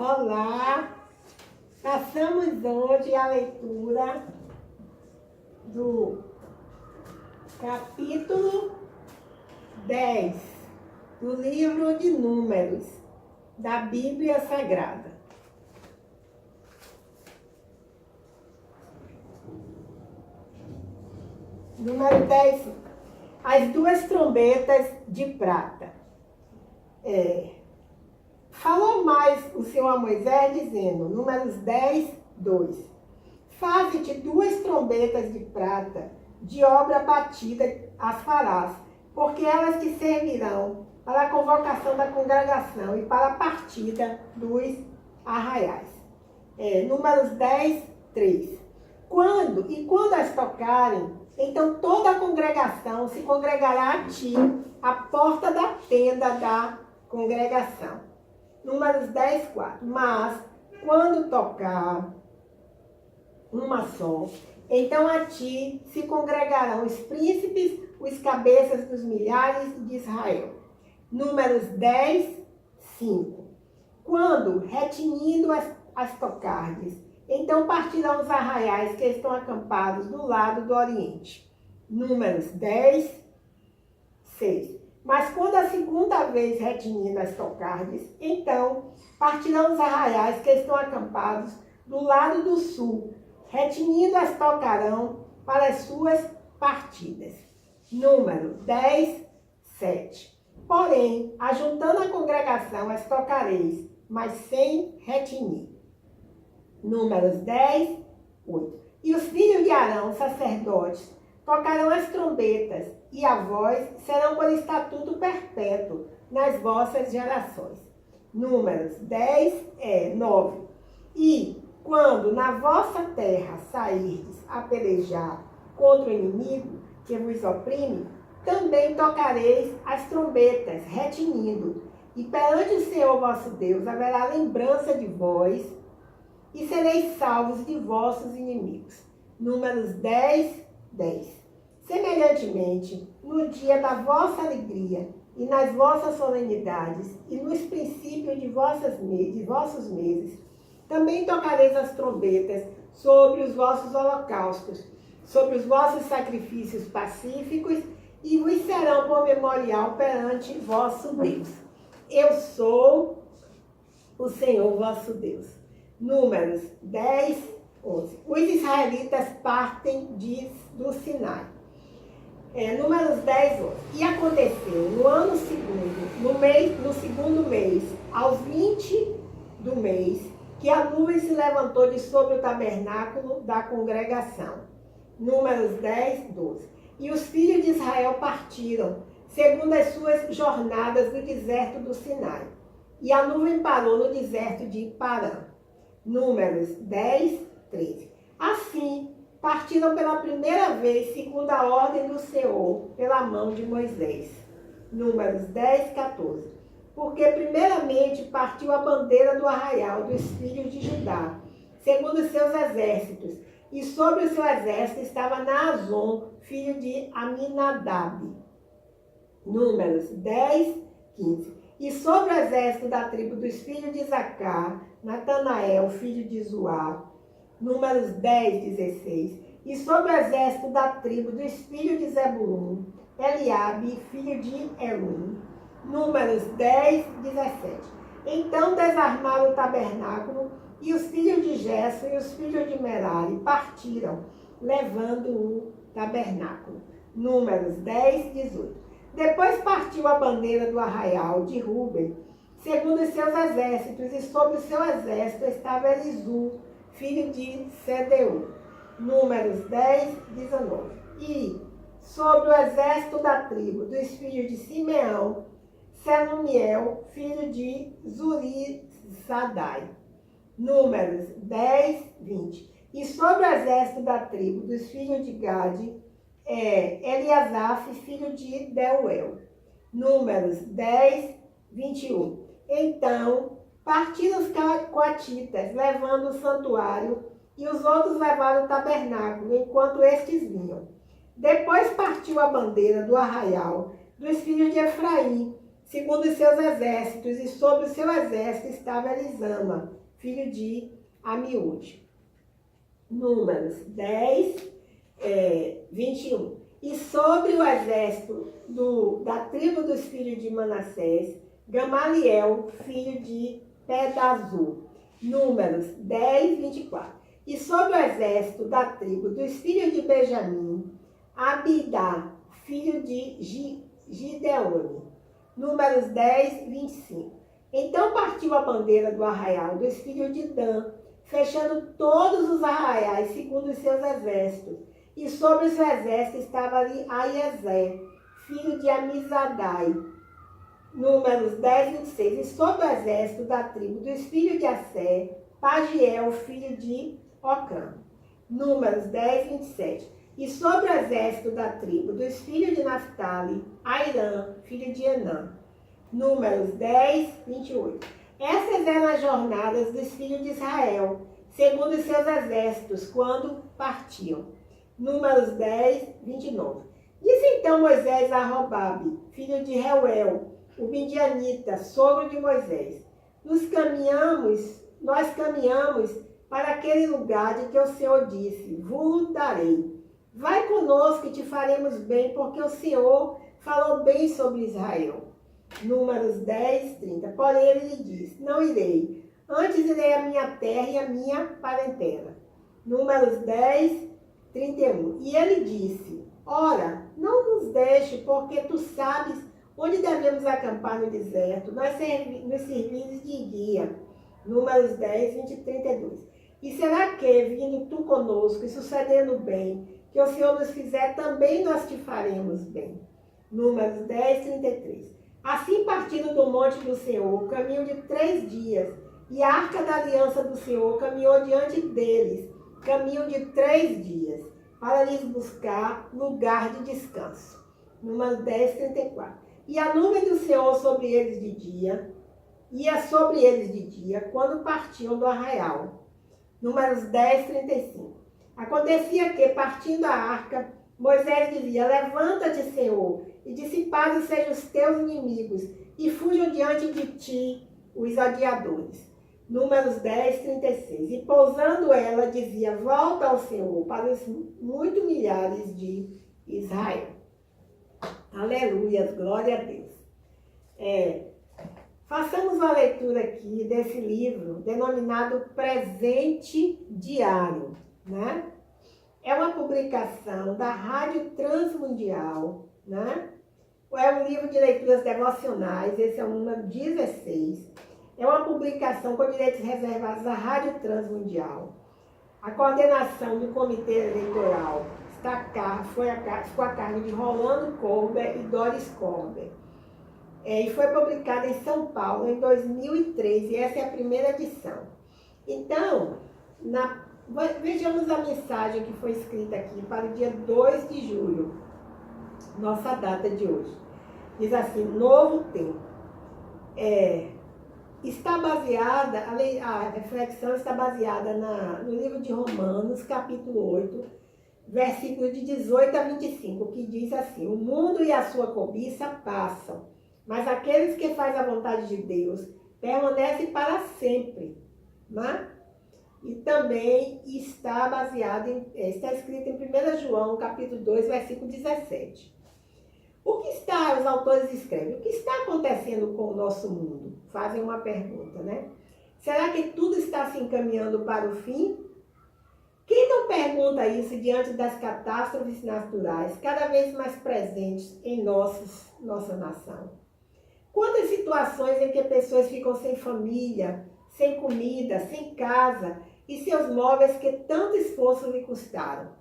Olá! Passamos hoje a leitura do capítulo 10 do livro de Números da Bíblia Sagrada. Número 10, as duas trombetas de prata. Falou mais o Senhor a Moisés, dizendo, Números 10, 2. Faze-te duas trombetas de prata, de obra batida as farás, porque elas te servirão para a convocação da congregação e para a partida dos arraiais. Números 10, 3. Quando as tocarem, então toda a congregação se congregará a ti, à porta da tenda da congregação. Números 10, 4. Mas, quando tocar uma só, então a ti se congregarão os príncipes, os cabeças dos milhares de Israel. Números 10, 5. Quando, retinindo as tocardes, então partirão os arraiais que estão acampados do lado do oriente. Números 10, 6. Mas quando a segunda vez retinindo as tocardes, então partirão os arraiais que estão acampados do lado do sul, retinindo as tocarão para as suas partidas. Número 10, 7. Porém, ajuntando a congregação, as tocareis, mas sem retinir. Números 10, 8. E os filhos de Arão, sacerdotes, tocarão as trombetas, e a vós serão por estatuto perpétuo nas vossas gerações. Números 10, 9. E quando na vossa terra sairdes a pelejar contra o inimigo que vos oprime, também tocareis as trombetas, retinindo, e perante o Senhor vosso Deus haverá lembrança de vós, e sereis salvos de vossos inimigos. Números 10, 10. Semelhantemente, no dia da vossa alegria e nas vossas solenidades e nos princípios de vossos meses, também tocareis as trombetas sobre os vossos holocaustos, sobre os vossos sacrifícios pacíficos, e vos serão por memorial perante vosso Deus. Eu sou o Senhor vosso Deus. Números 10, 11. Os israelitas partem do Sinai. Números 10, 11. E aconteceu no ano segundo, no segundo mês, aos 20 do mês, que a nuvem se levantou de sobre o tabernáculo da congregação. Números 10, 12. E os filhos de Israel partiram, segundo as suas jornadas do deserto do Sinai. E a nuvem parou no deserto de Parã. Números 10, 13. Assim, partiram pela primeira vez, segundo a ordem do Senhor, pela mão de Moisés. Números 10, 14. Porque primeiramente partiu a bandeira do arraial dos filhos de Judá, segundo os seus exércitos, e sobre o seu exército estava Naazon, filho de Aminadab. Números 10, 15. E sobre o exército da tribo dos filhos de Isacar, Natanael, filho de Zuá. Números 10, 16. E sobre o exército da tribo dos filhos de Zebulun, Eliabe, filho de Elum. Números 10, 17. Então desarmaram o tabernáculo, e os filhos de Gerson e os filhos de Merari partiram, levando o tabernáculo. Números 10, 18. Depois partiu a bandeira do arraial de Ruben, segundo os seus exércitos, e sobre o seu exército estava Elisur, filho de Sedeu. Números 10, 19. E sobre o exército da tribo dos filhos de Simeão, Selumiel, filho de Zurizadai. Números 10, 20. E sobre o exército da tribo dos filhos de Gade, Eliasaf, filho de Deuel. Números 10, 21. Então partiram os coatitas, levando o santuário, e os outros levaram o tabernáculo, enquanto estes vinham. Depois partiu a bandeira do arraial dos filhos de Efraim, segundo os seus exércitos, e sobre o seu exército estava Elisama, filho de Amiúde. Números 10, 21. E sobre o exército da tribo dos filhos de Manassés, Gamaliel, filho de Pedazur. Números 10, 24. E sobre o exército da tribo dos filhos de Benjamim, Abidá, filho de Gideone. Números 10, 25. Então partiu a bandeira do arraial dos filhos de Dan, fechando todos os arraiais segundo os seus exércitos. E sobre o seu exército estava ali Aiezé, filho de Amizadai. Números 10, 26. E sobre o exército da tribo dos filhos de Assé, Pagiel, filho de Ocã. Números 10, 27. E sobre o exército da tribo dos filhos de Naftali, Airã, filho de Enã. Números 10, 28. Essas eram as jornadas dos filhos de Israel, segundo os seus exércitos, quando partiam. Números 10, 29. Disse então Moisés a Robabe, filho de Reuel, o midianita, sogro de Moisés: nós caminhamos para aquele lugar de que o Senhor disse: vos darei. Vai conosco e te faremos bem, porque o Senhor falou bem sobre Israel. Números 10, 30. Porém ele lhe disse: não irei, antes irei à minha terra e à minha parentela. Números 10, 31. E ele disse: ora, não nos deixe, porque tu sabes onde devemos acampar no deserto, nos serviços de guia. Números 10, 20 e 32. E será que, vindo tu conosco e sucedendo bem, que o Senhor nos fizer, também nós te faremos bem. Números 10, 33. Assim partindo do monte do Senhor, caminho de 3 dias, e a arca da aliança do Senhor caminhou diante deles, caminho de 3 dias, para lhes buscar lugar de descanso. Números 10, 34. E a nuvem do Senhor sobre eles de dia, ia sobre eles de dia, quando partiam do arraial. Números 10, 35. Acontecia que, partindo a arca, Moisés dizia: levanta-te, Senhor, e dissipados sejam os teus inimigos, e fujam diante de ti os odiadores. Números 10, 36. E pousando ela, dizia: volta ao Senhor, para os muito milhares de Israel. Aleluia, glória a Deus. Façamos uma leitura aqui desse livro denominado Presente Diário, né? É uma publicação da Rádio Transmundial, né? É um livro de leituras devocionais, esse é o número 16. É uma publicação com direitos reservados à Rádio Transmundial. A coordenação do Comitê Eleitoral ficou a cargo de Rolando Corber e Doris Corber. E foi publicada em São Paulo em 2003, e essa é a primeira edição. Então, vejamos a mensagem que foi escrita aqui para o dia 2 de julho, nossa data de hoje. Diz assim: novo tempo. A reflexão está baseada no livro de Romanos, capítulo 8, versículos de 18 a 25, que diz assim: o mundo e a sua cobiça passam, mas aqueles que fazem a vontade de Deus permanecem para sempre, né? E também está escrito em 1 João, capítulo 2, versículo 17. Os autores escrevem: o que está acontecendo com o nosso mundo? Fazem uma pergunta, né? Será que tudo está se encaminhando para o fim? Quem não pergunta isso diante das catástrofes naturais cada vez mais presentes em nossa nação? Quantas situações em que pessoas ficam sem família, sem comida, sem casa e seus móveis que tanto esforço lhe custaram?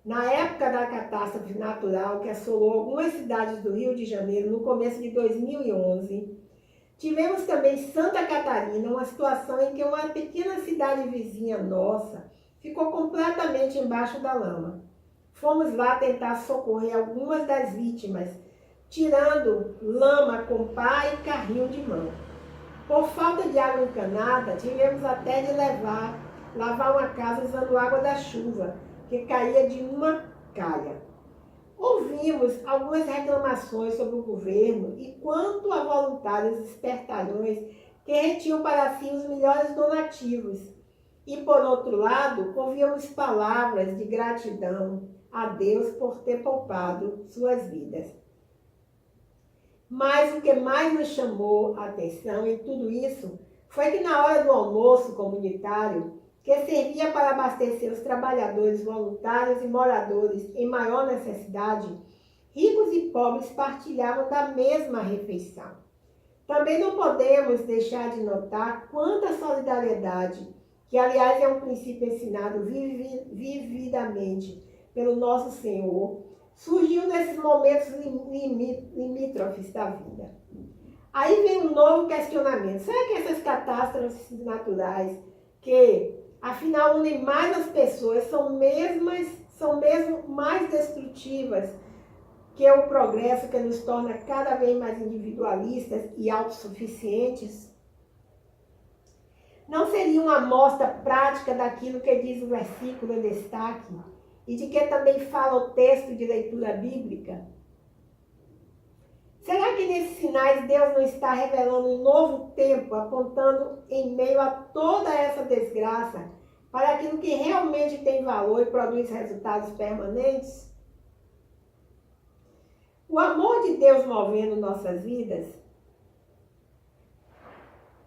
Na época da catástrofe natural que assolou algumas cidades do Rio de Janeiro no começo de 2011, tivemos também em Santa Catarina uma situação em que uma pequena cidade vizinha nossa ficou completamente embaixo da lama. Fomos lá tentar socorrer algumas das vítimas, tirando lama com pá e carrinho de mão. Por falta de água encanada, tivemos até de lavar uma casa usando água da chuva, que caía de uma calha. Ouvimos algumas reclamações sobre o governo e quanto a voluntários espertalhões que retinham para si os melhores donativos. E, por outro lado, ouvíamos palavras de gratidão a Deus por ter poupado suas vidas. Mas o que mais nos chamou a atenção em tudo isso foi que na hora do almoço comunitário, que servia para abastecer os trabalhadores voluntários e moradores em maior necessidade, ricos e pobres partilhavam da mesma refeição. Também não podemos deixar de notar quanta solidariedade, que aliás é um princípio ensinado vividamente pelo nosso Senhor, surgiu nesses momentos limítrofes da vida. Aí vem um novo questionamento. Será que essas catástrofes naturais, que afinal unem mais as pessoas, são mesmo mais destrutivas que o progresso, que nos torna cada vez mais individualistas e autossuficientes? Não seria uma amostra prática daquilo que diz o versículo em destaque e de que também fala o texto de leitura bíblica? Será que nesses sinais Deus não está revelando um novo tempo, apontando em meio a toda essa desgraça para aquilo que realmente tem valor e produz resultados permanentes? O amor de Deus movendo nossas vidas?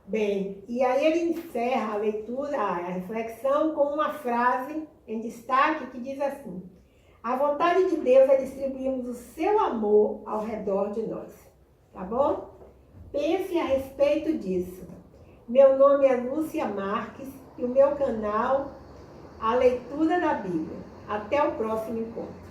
Bem, e aí ele encerra a leitura, a reflexão, com uma frase em destaque que diz assim: a vontade de Deus é distribuirmos o seu amor ao redor de nós. Tá bom? Pense a respeito disso. Meu nome é Lúcia Marques e o meu canal, A Leitura da Bíblia. Até o próximo encontro.